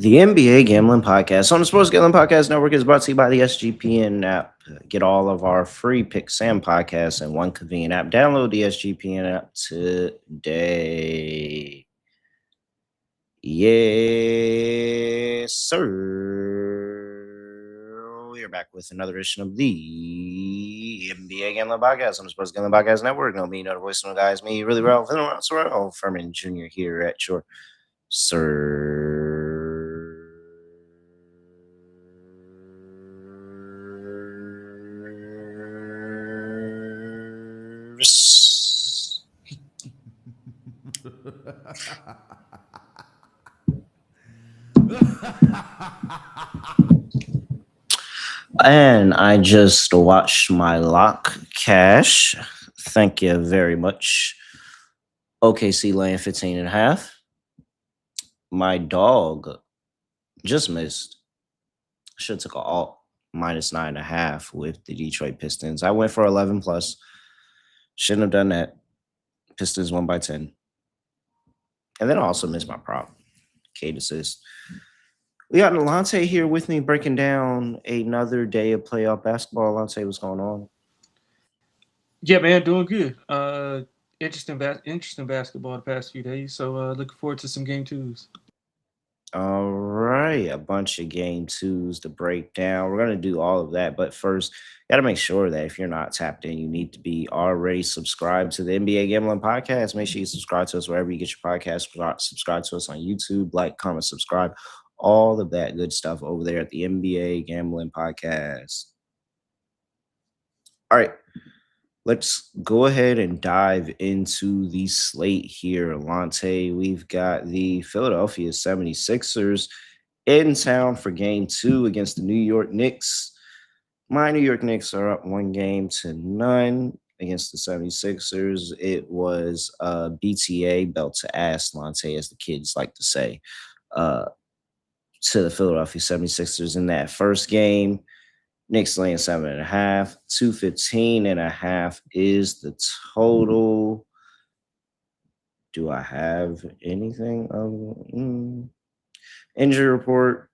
The NBA Gambling Podcast on the Sports Gambling Podcast Network is brought to you by the SGPN app. Get all of our free Pick Sam podcasts in one convenient app. Download the SGPN app today. Yes, sir. We are back with another edition of the NBA Gambling Podcast on the Sports Gambling Podcast Network. No, me, no, the voice, no guys, me, really well, Terrell Furman Jr. here at your service. And I just watched my lock cash. Thank you very much. OKC laying 15.5. My dog just missed. Should have took a alt minus 9.5 with the Detroit Pistons. I went for 11 plus. Shouldn't have done that. Pistons won by 10. And then I also missed my prop. Kate assist. We got Lonte here with me breaking down another day of playoff basketball. Lonte, what's going on? Yeah, man, doing good. Interesting basketball the past few days. So looking forward to some game twos. All right, a bunch of game twos to break down. We're going to do all of that. But first, got to make sure that if you're not tapped in, you need to be already subscribed to the NBA Gambling Podcast. Make sure you subscribe to us wherever you get your podcast. Subscribe to us on YouTube, like, comment, subscribe, all of that good stuff over there at the NBA Gambling Podcast. All right. Let's go ahead and dive into the slate here, Lonte. We've got the Philadelphia 76ers in town for game 2 against the New York Knicks. My New York Knicks are up 1-0 against the 76ers. It was BTA, belt to ass, Lonte, as the kids like to say, to the Philadelphia 76ers in that first game. Knicks laying 7.5. 215.5 is the total. Do I have anything of injury report?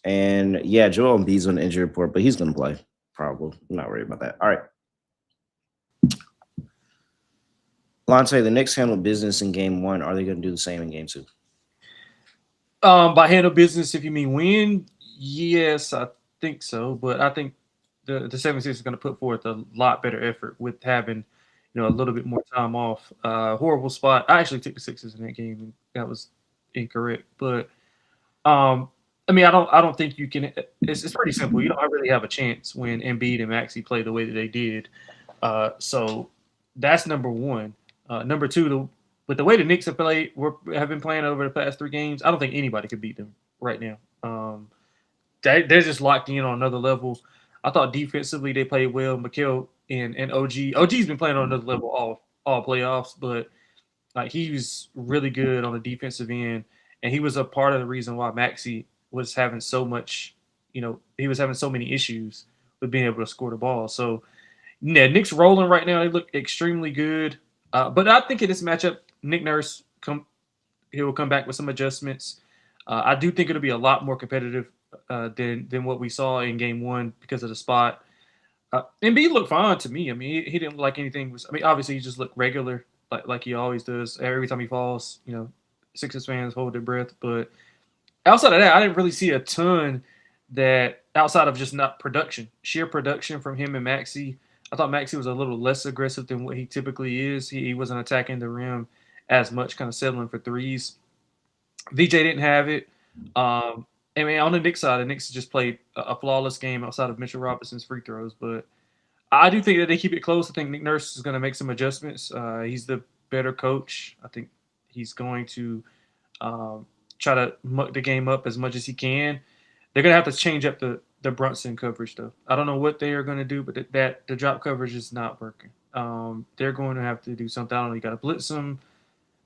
And yeah, Joel Embiid's on the injury report, but he's going to play. Probably. I'm not worried about that. All right. Lonte, the Knicks handled business in game 1. Are they going to do the same in game 2? By handle business, if you mean win, yes, I think so. But I think the 76 is going to put forth a lot better effort with having, a little bit more time off. Horrible spot. I actually took the Sixers in that game, and that was incorrect. But I don't think you can. It's pretty simple. You don't really have a chance when Embiid and Maxey play the way that they did. So that's number one. Number two, with the way the Knicks have been playing over the past 3 games, I don't think anybody could beat them right now. They're just locked in on another level. I thought defensively they played well. Mikal and OG. OG's been playing on another level all playoffs, but like he was really good on the defensive end, and he was a part of the reason why Maxey was having so much. He was having so many issues with being able to score the ball. So yeah, Nick's rolling right now. They look extremely good. But I think in this matchup, Nick Nurse he will come back with some adjustments. I do think it'll be a lot more competitive than what we saw in game 1 because of the spot. Embiid looked fine to me. I mean, he didn't like anything. Obviously he just looked regular like he always does. Every time he falls, Sixers fans hold their breath. But outside of that, I didn't really see a ton that outside of just not sheer production from him and Maxey. I thought Maxey was a little less aggressive than what he typically is. He wasn't attacking the rim as much, kind of settling for threes. VJ didn't have it. I mean, on the Knicks side, the Knicks just played a flawless game outside of Mitchell Robinson's free throws. But I do think that they keep it close. I think Nick Nurse is going to make some adjustments. He's the better coach. I think he's going to try to muck the game up as much as he can. They're going to have to change up the Brunson coverage, though. I don't know what they are going to do, but the drop coverage is not working. They're going to have to do something. I don't know. You got to blitz them,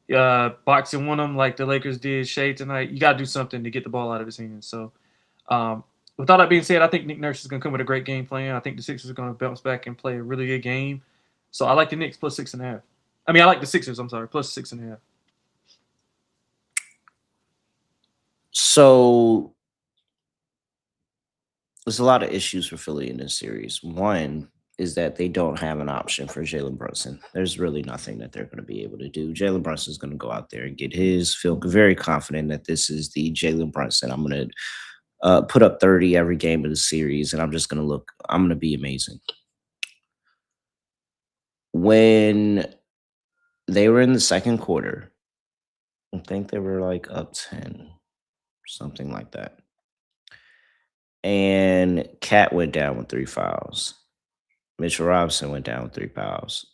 boxing one of them like the Lakers did Shea tonight. You got to do something to get the ball out of his hands. So, with all that being said, I think Nick Nurse is going to come with a great game plan. I think the Sixers are going to bounce back and play a really good game. So I like the Knicks plus 6.5. I like the Sixers. I'm sorry, plus 6.5. So there's a lot of issues for Philly in this series. One is that they don't have an option for Jalen Brunson. There's really nothing that they're going to be able to do. Jalen Brunson is going to go out there and get his. Feel very confident that this is the Jalen Brunson. I'm going to put up 30 every game of the series, and I'm just going to look. I'm going to be amazing. When they were in the second quarter, I think they were like up 10, something like that. And Cat went down with 3 fouls. Mitchell Robinson went down with 3 fouls.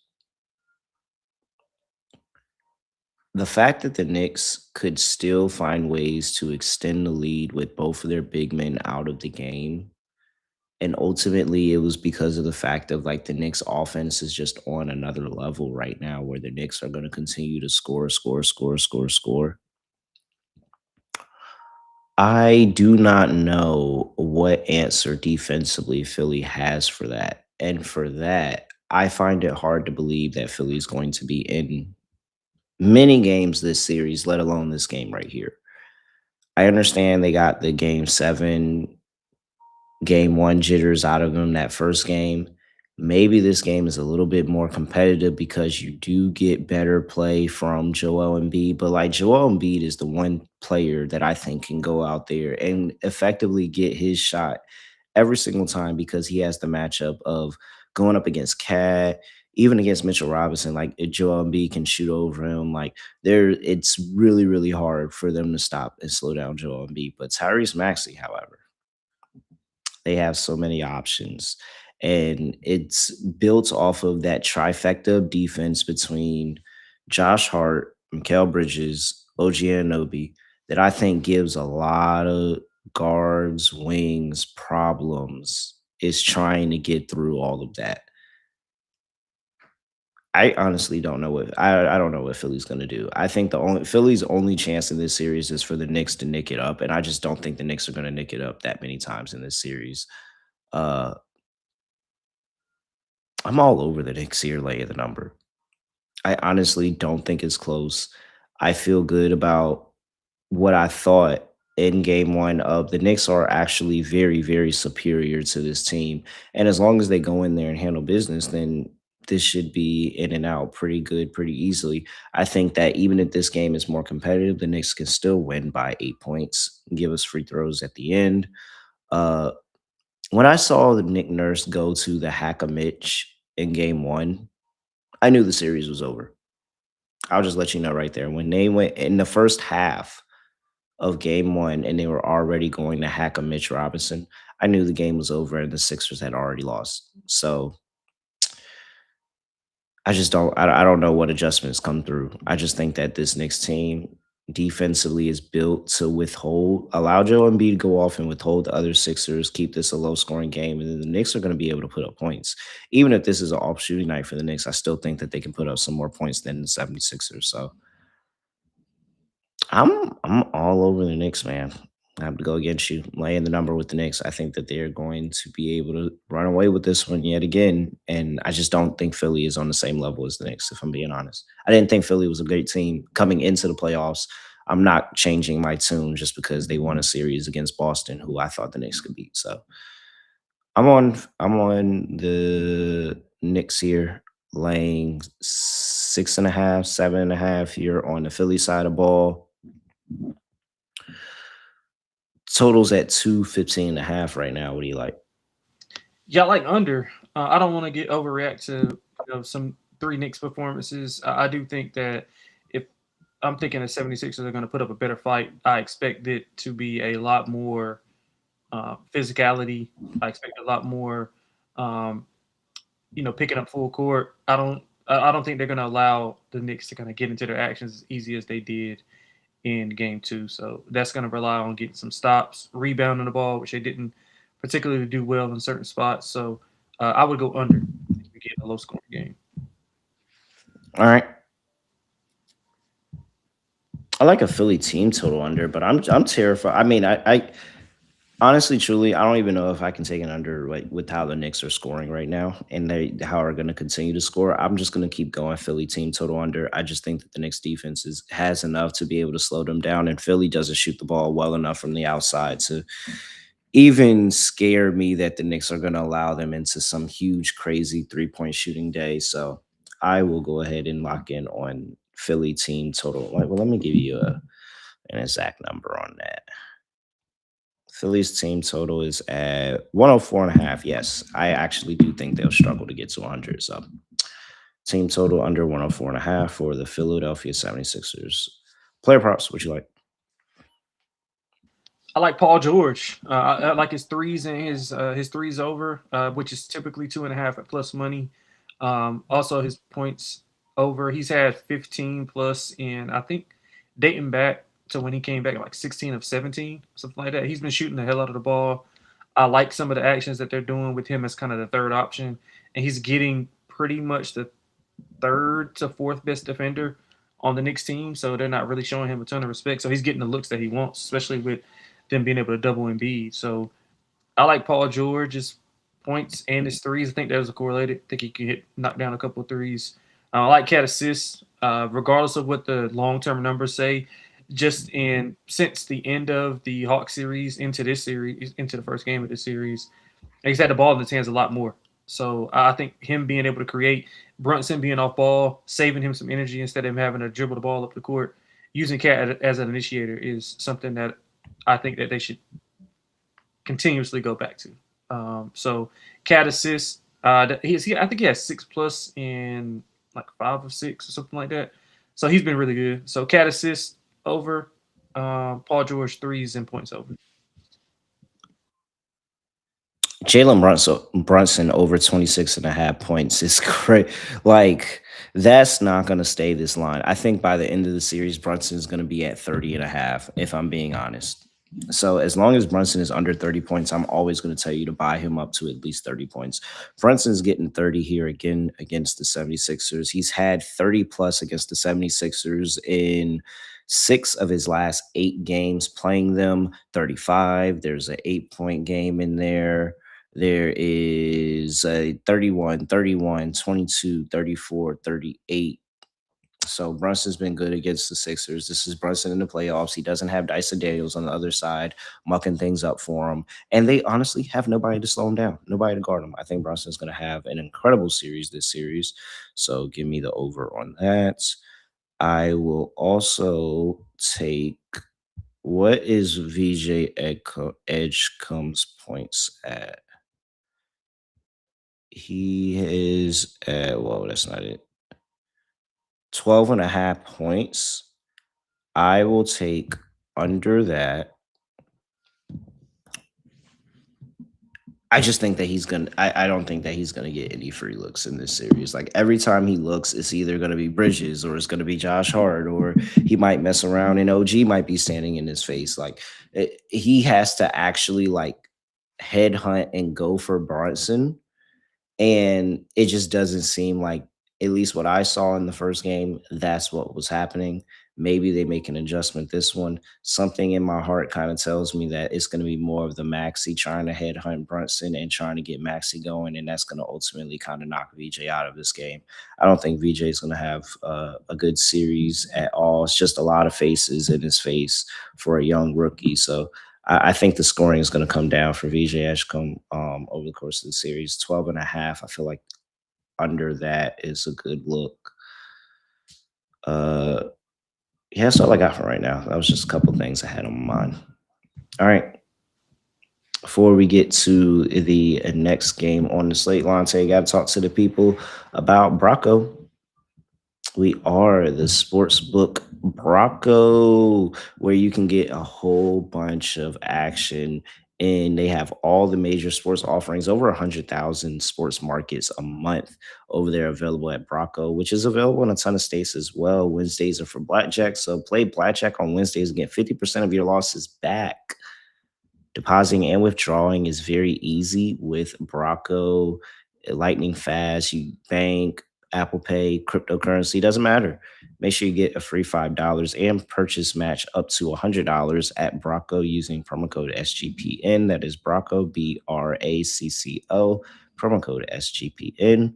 The fact that the Knicks could still find ways to extend the lead with both of their big men out of the game, and ultimately it was because of the fact of like the Knicks offense is just on another level right now where the Knicks are going to continue to score, score, score, score, score. I do not know what answer defensively Philly has for that. And for that, I find it hard to believe that Philly is going to be in many games this series, let alone this game right here. I understand they got the game 7, game 1 jitters out of them that first game. Maybe this game is a little bit more competitive because you do get better play from Joel Embiid, but like Joel Embiid is the one player that I think can go out there and effectively get his shot every single time because he has the matchup of going up against Cat, even against Mitchell Robinson. Like if Joel Embiid can shoot over him, like it's really, really hard for them to stop and slow down Joel Embiid. But Tyrese Maxey, however, they have so many options. And it's built off of that trifecta of defense between Josh Hart, Mikal Bridges, OG Anunoby that I think gives a lot of guards, wings problems. Is trying to get through all of that. I honestly don't know what I don't know what Philly's gonna do. I think the only Philly's only chance in this series is for the Knicks to nick it up, and I just don't think the Knicks are gonna nick it up that many times in this series. Uh, I'm all over the Knicks here laying the number. I honestly don't think it's close. I feel good about what I thought in game 1 of the Knicks are actually very, very superior to this team. And as long as they go in there and handle business, then this should be in and out pretty good, pretty easily. I think that even if this game is more competitive, the Knicks can still win by 8 points, give us free throws at the end. Uh, when I saw the Nick Nurse go to the hack a Mitch in game 1, I knew the series was over. I'll just let you know right there. When they went in the first half of game 1 and they were already going to hack a Mitch Robinson, I knew the game was over and the Sixers had already lost. So I don't know what adjustments come through. I just think that this Knicks team defensively is built to allow Joe Embiid to go off and withhold the other Sixers, keep this a low scoring game, and then the Knicks are going to be able to put up points. Even if this is an off shooting night for the Knicks, I still think that they can put up some more points than the 76ers. So I'm all over the Knicks, man. I have to go against you, laying the number with the Knicks. I think that they're going to be able to run away with this one yet again. And I just don't think Philly is on the same level as the Knicks, if I'm being honest. I didn't think Philly was a great team coming into the playoffs. I'm not changing my tune just because they won a series against Boston, who I thought the Knicks could beat. So I'm on the Knicks here, laying 6.5, 7.5 here on the Philly side of ball. Totals at 215.5 right now. What do you like? Yeah, I like under. I don't want to get overreact to some three Knicks performances. I do think that if I'm thinking the 76ers are going to put up a better fight, I expect it to be a lot more physicality. I expect a lot more, um, picking up full court. I don't think they're going to allow the Knicks to kind of get into their actions as easy as they did in game 2. So that's going to rely on getting some stops, rebounding the ball, which they didn't particularly do well in certain spots. So I would go under if we get a low scoring game. All right. I like a Philly team total under, but I'm terrified. I mean, I Honestly, truly, I don't even know if I can take an under like with how the Knicks are scoring right now and they how are going to continue to score. I'm just going to keep going Philly team total under. I just think that the Knicks defense has enough to be able to slow them down, and Philly doesn't shoot the ball well enough from the outside to even scare me that the Knicks are going to allow them into some huge, crazy 3-point shooting day. So I will go ahead and lock in on Philly team total. Well, let me give you an exact number on that. Philly's team total is at 104.5. Yes, I actually do think they'll struggle to get to 100. So team total under 104.5 for the Philadelphia 76ers. Player props, what you like? I like Paul George. I like his threes and his threes over, which is typically 2.5 at plus money. Also his points over. He's had 15 plus in, I think, dating back to when he came back at like 16 of 17, something like that. He's been shooting the hell out of the ball. I like some of the actions that they're doing with him as kind of the third option, and he's getting pretty much the third to fourth best defender on the Knicks team. So they're not really showing him a ton of respect. So he's getting the looks that he wants, especially with them being able to double Embiid. So I like Paul George's points and his threes. I think those are correlated. I think he can knock down a couple of threes. I like cat assists, regardless of what the long term numbers say. Just in since the end of the Hawk series into this series, into the first game of this series, he's had the ball in his hands a lot more. So I think him being able to create, Brunson being off ball, saving him some energy instead of him having to dribble the ball up the court, using Cat as an initiator is something that I think that they should continuously go back to. So Cat assists, I think he has 6+ in like 5 of 6 or something like that. So he's been really good. So Cat assists over, Paul George threes and points over. Jalen Brunson over 26.5 points is great. Like, that's not going to stay this line. I think by the end of the series, Brunson is going to be at 30.5, if I'm being honest. So as long as Brunson is under 30 points, I'm always going to tell you to buy him up to at least 30 points. Brunson's getting 30 here again against the 76ers. He's had 30 plus against the 76ers in 6 of his last 8 games playing them, 35. There's an 8-point game in there. There is a 31, 31, 22, 34, 38. So Brunson's been good against the Sixers. This is Brunson in the playoffs. He doesn't have Dyson Daniels on the other side mucking things up for him. And they honestly have nobody to slow him down, nobody to guard him. I think Brunson's going to have an incredible series this series. So give me the over on that. I will also take, what is VJ Edgecombe's points at? He is at, well, that's not it. 12.5 points. I will take under that. I just think that I don't think that he's gonna get any free looks in this series. Like every time he looks, it's either gonna be Bridges or it's gonna be Josh Hart, or he might mess around and OG might be standing in his face. Like he has to actually like headhunt and go for Bronson, and it just doesn't seem like, at least what I saw in the first game, that's what was happening. Maybe they make an adjustment this one. Something in my heart kind of tells me that it's going to be more of the Maxi trying to headhunt Brunson and trying to get Maxi going, and that's going to ultimately kind of knock VJ out of this game. I don't think VJ is going to have a good series at all. It's just a lot of faces in his face for a young rookie. So I think the scoring is going to come down for VJ Ashcombe over the course of the series. 12.5. I feel like under that is a good look. Uh, yeah, that's all I got for right now. That was just a couple things I had on my mind. All right. Before we get to the next game on the slate, Lonte, got to talk to the people about Brocco. We are the sports book Brocco, where you can get a whole bunch of action. And they have all the major sports offerings, over 100,000 sports markets a month over there available at Brocco, which is available in a ton of states as well. Wednesdays are for blackjack. So play blackjack on Wednesdays and get 50% of your losses back. Depositing and withdrawing is very easy with Brocco, lightning fast. You bank, Apple Pay, cryptocurrency, doesn't matter. Make sure you get a free $5 and purchase match up to $100 at Brocco using promo code SGPN. That is Brocco, BRACCO, promo code SGPN.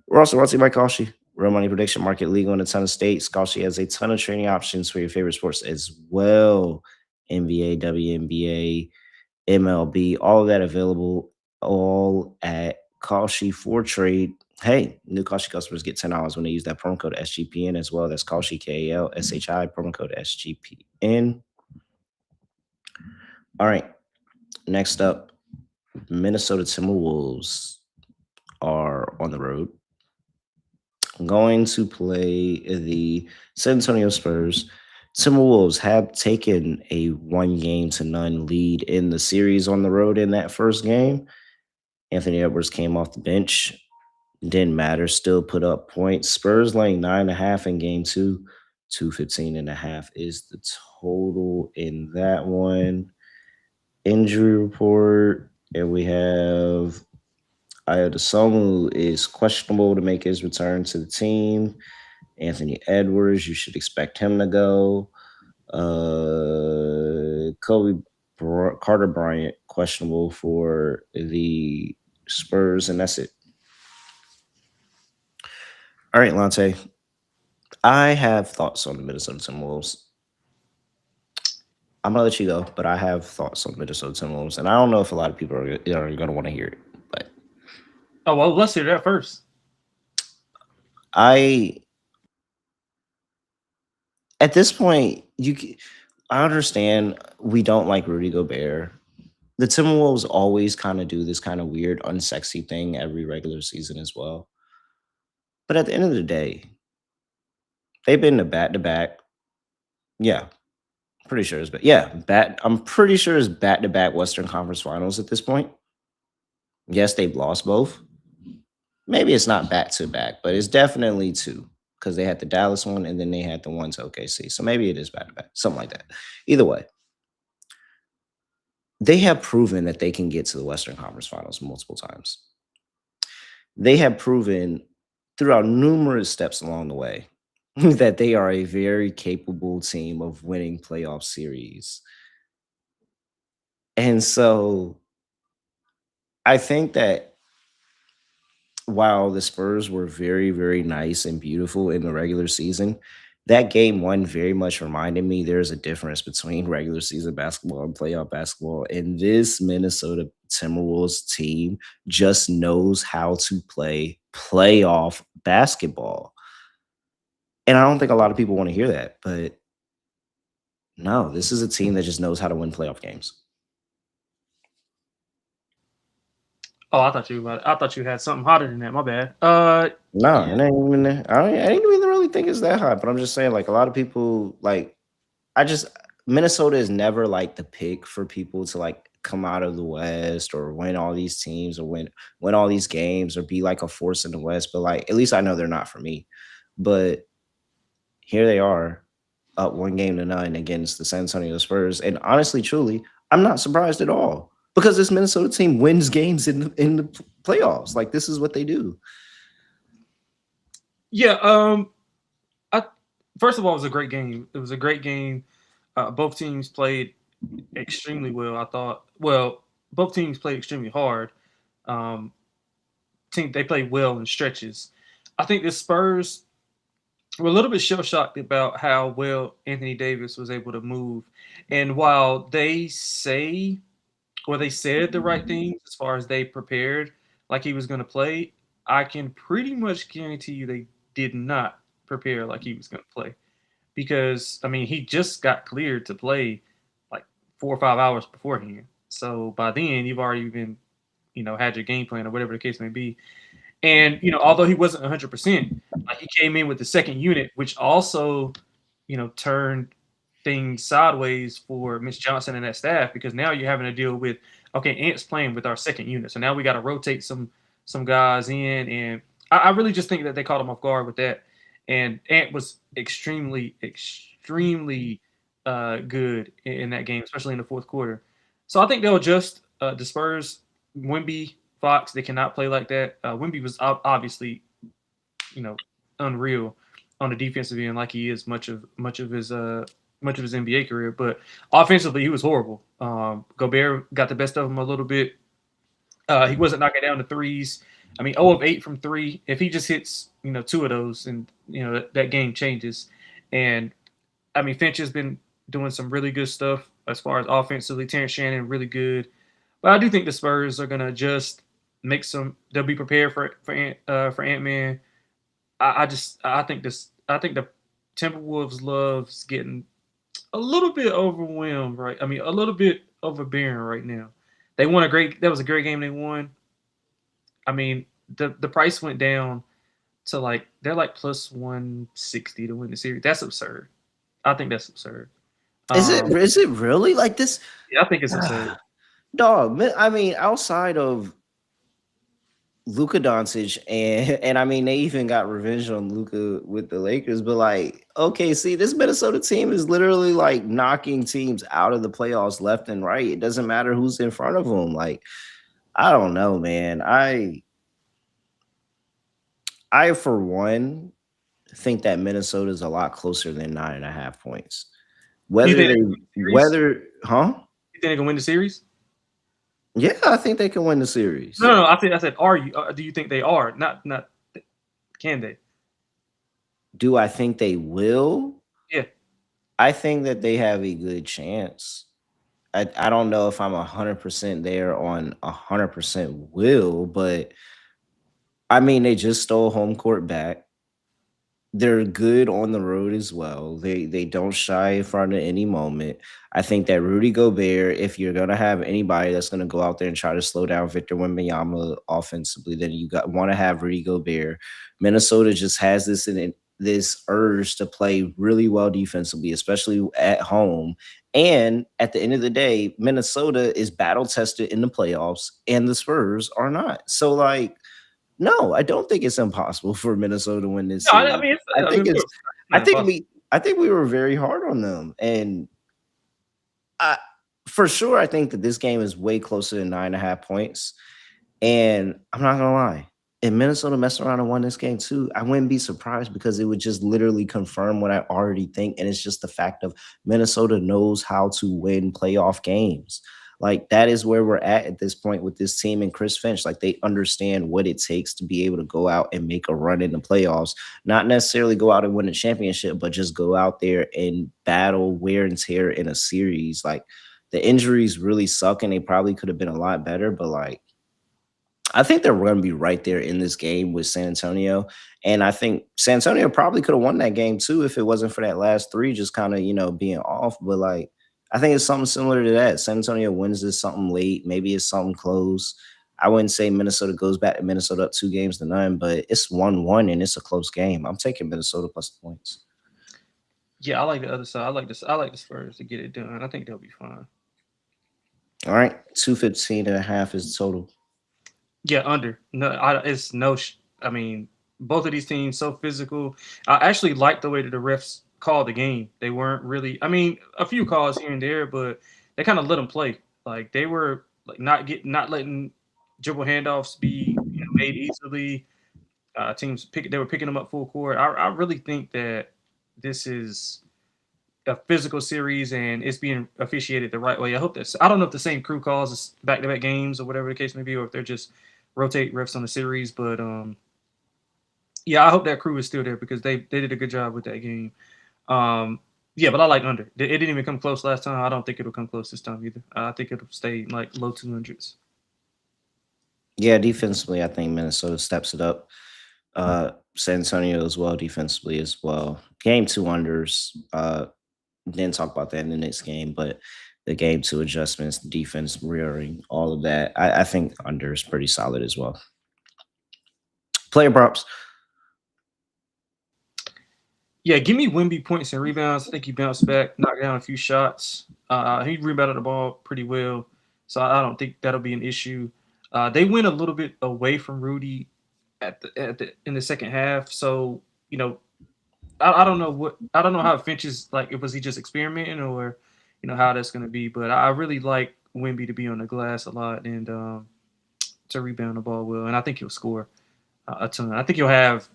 We're also brought to you by Kalshi. Real money prediction market legal in a ton of states. Kalshi has a ton of trading options for your favorite sports as well. NBA, WNBA, MLB, all of that available all at Kalshi for trade. Hey, new Kalshi customers get $10 when they use that promo code SGPN as well. That's Kalshi, KALSHI, promo code SGPN. All right, next up, Minnesota Timberwolves are on the road going to play the San Antonio Spurs. Timberwolves have taken a 1-game-to-none lead in the series on the road in that first game. Anthony Edwards came off the bench. Didn't matter. Still put up points. Spurs laying 9.5 in game two. 215.5 is the total in that one. Injury report. And we have Ayodesomu is questionable to make his return to the team. Anthony Edwards, you should expect him to go. Carter Bryant, questionable for the Spurs, and that's it. All right, Lonte. I have thoughts on the Minnesota Timberwolves. I'm gonna let you go, but I have thoughts on Minnesota Timberwolves, and I don't know if a lot of people are gonna want to hear it, but Oh well, let's hear that first. I at this point I understand we don't like Rudy Gobert. The Timberwolves always kind of do this kind of weird, unsexy thing every regular season as well. But at the end of the day, they've been to back to back. Yeah, pretty sure it's I'm pretty sure it's back to back Western Conference Finals at this point. Yes, they've lost both. Maybe it's not back to back, but it's definitely two because they had the Dallas one and then they had the one to OKC. So maybe it is back to back, something like that. Either way, they have proven that they can get to the Western Conference Finals multiple times. They have proven throughout numerous steps along the way that they are a very capable team of winning playoff series. And so I think that while the Spurs were very, very nice and beautiful in the regular season, that game one very much reminded me there's a difference between regular season basketball and playoff basketball. And this Minnesota Timberwolves team just knows how to play playoff basketball. And I don't think a lot of people want to hear that, but no, this is a team that just knows how to win playoff games. Oh, I thought you had something hotter than that. My bad. No, Yeah. it ain't even. I didn't even really think it's that hot, but I'm just saying, like a lot of people, like I just Minnesota is never like the pick for people to like come out of the West or win all these teams or win all these games or be like a force in the West. But like at least I know they're not for me. But here they are, up 1-game-to-9 against the San Antonio Spurs. And honestly, truly, I'm not surprised at all because this Minnesota team wins games in the playoffs. Like this is what they do. Yeah. First of all, it was a great game. It was a great game. Both teams played extremely well. I thought. Well, both teams played extremely hard. Um, they played well in stretches. I think the Spurs were a little bit shell shocked about how well Anthony Davis was able to move. And while they said the right things as far as they prepared like he was going to play, I can pretty much guarantee you they did not prepare like he was going to play. Because, I mean, he just got cleared to play like 4 or 5 hours beforehand. So by then, you've already been, had your game plan or whatever the case may be. And, although he wasn't 100%, he came in with the second unit, which also, turned things sideways for Mitch Johnson and that staff because now you're having to deal with, okay, Ant's playing with our second unit. So now we got to rotate some guys in. And I really just think that they caught him off guard with that. And Ant was extremely, extremely good in that game, especially in the fourth quarter. So I think they'll adjust. The Spurs, Wemby, Fox, they cannot play like that. Wemby was obviously unreal on the defensive end like he is much of his NBA career. But offensively, he was horrible. Gobert got the best of him a little bit. He wasn't knocking down the threes. I mean, 0 of 8 from three. If he just hits, two of those, and that game changes. And I mean, Finch has been doing some really good stuff as far as offensively. Terrence Shannon really good, but I do think the Spurs are gonna just make some. They'll be prepared for Ant-Man. I think the Timberwolves loves getting a little bit overwhelmed, right? I mean, a little bit overbearing right now. They won a great. That was a great game they won. I mean, the price went down to they're like plus 160 to win the series. That's absurd. I think that's absurd. Is it really like this? Yeah, I think it's absurd. Dog, I mean, outside of Luka Doncic and I mean they even got revenge on Luka with the Lakers, but like, okay, see, this Minnesota team is literally like knocking teams out of the playoffs left and right. It doesn't matter who's in front of them. Like, I don't know, man. I for one think that Minnesota is a lot closer than 9.5 points. You think Huh? You think they can win the series? Yeah, I think they can win the series. No. I said, are you? Do you think they are? Not. Can they? Do I think they will? Yeah. I think that they have a good chance. I don't know if I'm 100% there on 100% will, but I mean they just stole home court back. They're good on the road as well. They don't shy in front of any moment. I think that Rudy Gobert, if you're gonna have anybody that's gonna go out there and try to slow down Victor Wembanyama offensively, then you got want to have Rudy Gobert. Minnesota just has this urge to play really well defensively, especially at home. And at the end of the day, Minnesota is battle tested in the playoffs, and the Spurs are not. So like no, I don't think it's impossible for Minnesota to win this No, series. I mean, I think it's not impossible. I think we were very hard on them. And I for sure I think that this game is way closer than 9.5 points. And I'm not gonna lie. If Minnesota messed around and won this game too, I wouldn't be surprised because it would just literally confirm what I already think. And it's just the fact of Minnesota knows how to win playoff games. Like that is where we're at this point with this team and Chris Finch. Like they understand what it takes to be able to go out and make a run in the playoffs, not necessarily go out and win a championship, but just go out there and battle wear and tear in a series. Like the injuries really suck and they probably could have been a lot better, but like I think they're going to be right there in this game with San Antonio. And I think San Antonio probably could have won that game too if it wasn't for that last three just kind of, being off. But like, I think it's something similar to that. San Antonio wins this something late. Maybe it's something close. I wouldn't say Minnesota goes back to Minnesota up 2-0, but it's 1-1 and it's a close game. I'm taking Minnesota plus the points. Yeah, I like the other side. I like this. I like the Spurs to get it done. I think they'll be fine. All right. 215.5 is the total. Yeah, under. No, it's no. I mean, both of these teams so physical. I actually like the way that the refs called the game. They weren't really. I mean, a few calls here and there, but they kind of let them play. Like they were like not letting dribble handoffs be made easily. They were picking them up full court. I really think that this is a physical series and it's being officiated the right way. I don't know if the same crew calls back-to-back games or whatever the case may be, or if they're just rotate refs on the series. But yeah, I hope that crew is still there because they did a good job with that game. Yeah, but I like under. It didn't even come close last time. I don't think it'll come close this time either. I think it'll stay like low 200s. Yeah, defensively, I think Minnesota steps it up. San Antonio as well, defensively as well. Game two unders. Didn't talk about that in the next game, but the game two adjustments, the defense rearing, all of that. I think under is pretty solid as well. Player props. Yeah, give me Wemby points and rebounds. I think he bounced back, knocked down a few shots. He rebounded the ball pretty well, so I don't think that'll be an issue. They went a little bit away from Rudy in the second half, so I don't know how Finch is like. Was he just experimenting or how that's going to be? But I really like Wemby to be on the glass a lot and to rebound the ball well, and I think he'll score a ton. I think he'll have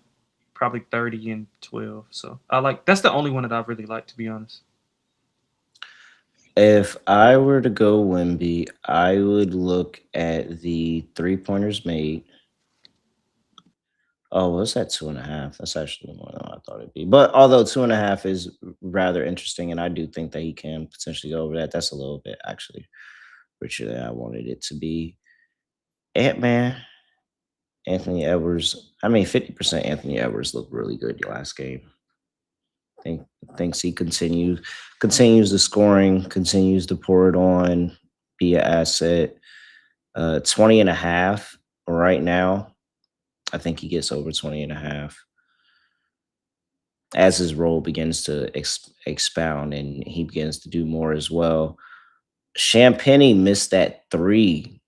probably 30 and 12. So that's the only one that I really like, to be honest. If I were to go Wimby, I would look at the 3 pointers made. Oh, what's that 2.5? That's actually more than I thought it'd be. But although 2.5 is rather interesting, and I do think that he can potentially go over that, that's a little bit actually richer than I wanted it to be. Ant Man, Anthony Edwards. I mean, 50% Anthony Edwards looked really good last game. Think thinks he continues the scoring, continues to pour it on, be an asset. 20 and a half right now. I think he gets over 20 and a half as his role begins to expound and he begins to do more as well. Champagne missed that three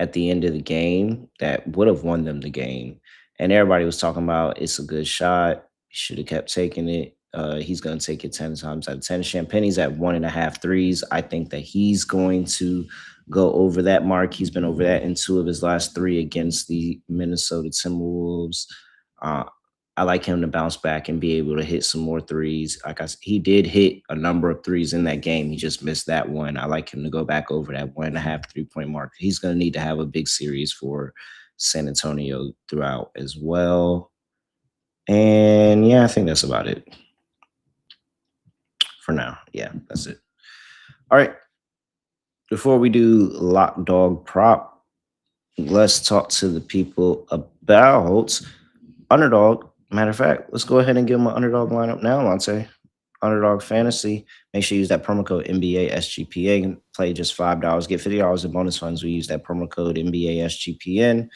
at the end of the game that would have won them the game. And everybody was talking about it's a good shot. He should have kept taking it. He's going to take it 10 times out of 10. Champagne's at 1.5 threes. I think that he's going to go over that mark. He's been over that in 2 of his last 3 against the Minnesota Timberwolves. Uh, I like him to bounce back and be able to hit some more threes. He did hit a number of threes in that game. He just missed that one. I like him to go back over that 1.5 3-point mark. He's going to need to have a big series for San Antonio throughout as well. And yeah, I think that's about it for now. Yeah, that's it. All right. Before we do lock dog prop, let's talk to the people about Underdog. Matter of fact, let's go ahead and give them an Underdog lineup now, Lonte. Underdog Fantasy. Make sure you use that promo code NBA SGPN. Play just $5. Get $50 in bonus funds. We use that promo code NBA SGPN.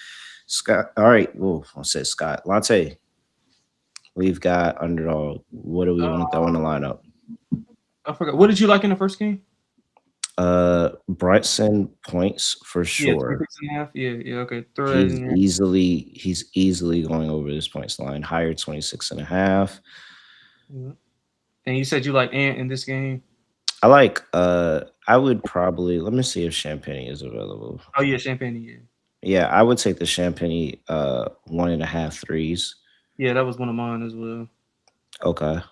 Scott. All right. Oh, I said Scott. Lonte. We've got Underdog. What do we want to throw in the lineup? I forgot. What did you like in the first game? Brunson points for sure. Yeah, okay. Throw that in there. He's easily going over this points line. Higher 26.5. And you said you like Ant in this game? I like I would probably let me see if Champagne is available. Oh yeah, Champagne, yeah. Yeah, I would take the Champagne 1.5 threes. Yeah, that was one of mine as well. Okay.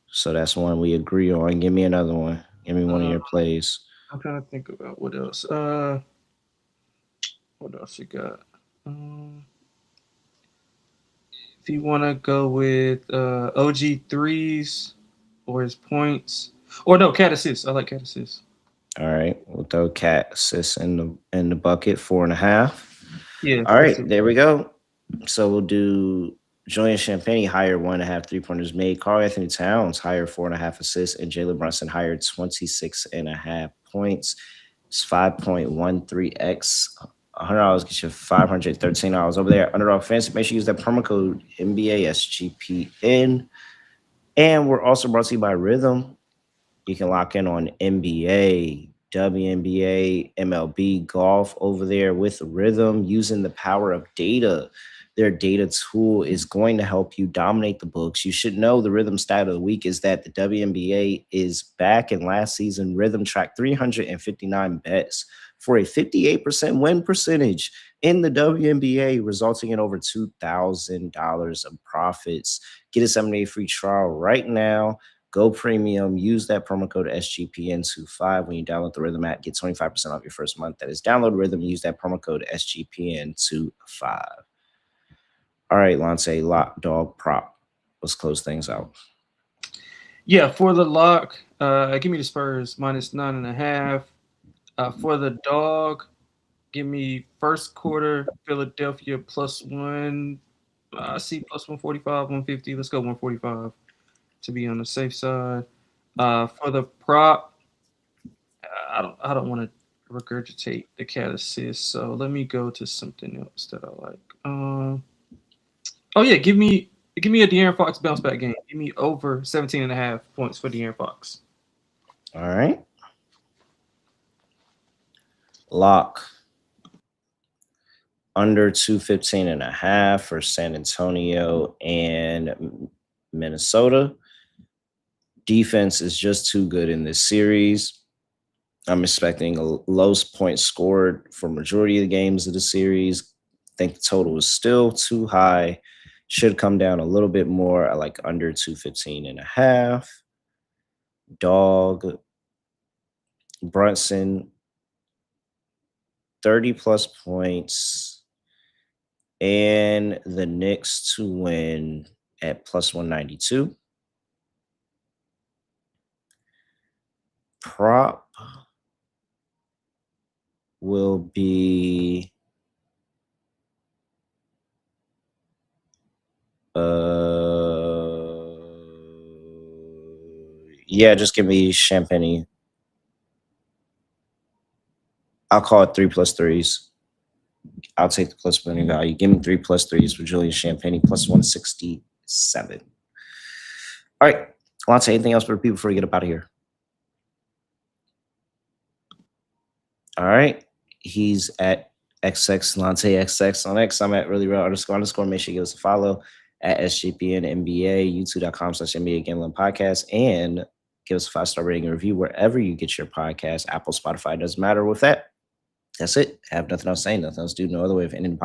So that's one we agree on. Give me another one. Give me one of your plays. I'm trying to think about what else. What else you got? If you want to go with OG threes or his points, or no, cat assists. I like cat assists. All right, we'll throw cat assists in the bucket 4.5. Yeah. All right, there we go. So we'll do Julian Champagne higher 1.5 3-pointers made. Karl Anthony Towns higher 4.5 assists, and Jalen Brunson higher 26.5 points. It's 5.13x. $100 gets you $513 over there. Underdog Fantasy. Make sure you use that promo code NBA SGPN. And we're also brought to you by Rhythm. You can lock in on NBA, WNBA, MLB, golf over there with Rhythm using the power of data. Their data tool is going to help you dominate the books. You should know the Rhythm stat of the week is that the WNBA is back, in last season. Rhythm tracked 359 bets for a 58% win percentage in the WNBA, resulting in over $2,000 of profits. Get a 7-day free trial right now. Go premium. Use that promo code SGPN25 when you download the Rhythm app. Get 25% off your first month. That is download Rhythm. Use that promo code SGPN25. All right, Lonte, lock, dog, prop. Let's close things out. Yeah, for the lock, give me the Spurs -9.5. For the dog, give me first quarter Philadelphia +1. I see +145, 150. Let's go 145 to be on the safe side. For the prop, I don't want to regurgitate the cat assist, so let me go to something else that I like. Oh yeah, give me a De'Aaron Fox bounce back game. Give me over 17.5 points for De'Aaron Fox. All right. Lock. Under 215.5 for San Antonio and Minnesota. Defense is just too good in this series. I'm expecting a low point scored for majority of the games of the series. I think the total is still too high. Should come down a little bit more. I like under 215.5. Dog Brunson, 30 plus points, and the Knicks to win at plus 192. Prop will be yeah, just give me Champagne. I'll call it 3+3s. I'll take the plus money value. Give me 3+3s for Julian Champagne plus 167. All right. Lonte, anything else for people before we get up out of here? All right. He's at XX Lonte XX on X. I'm at really real __. Make sure you give us a follow at SGPN NBA, youtube.com/NBA Gambling Podcast, and give us a 5-star rating and review wherever you get your podcast. Apple, Spotify, doesn't matter with that. That's it. I have nothing else saying, nothing else to do, no other way of ending the podcast.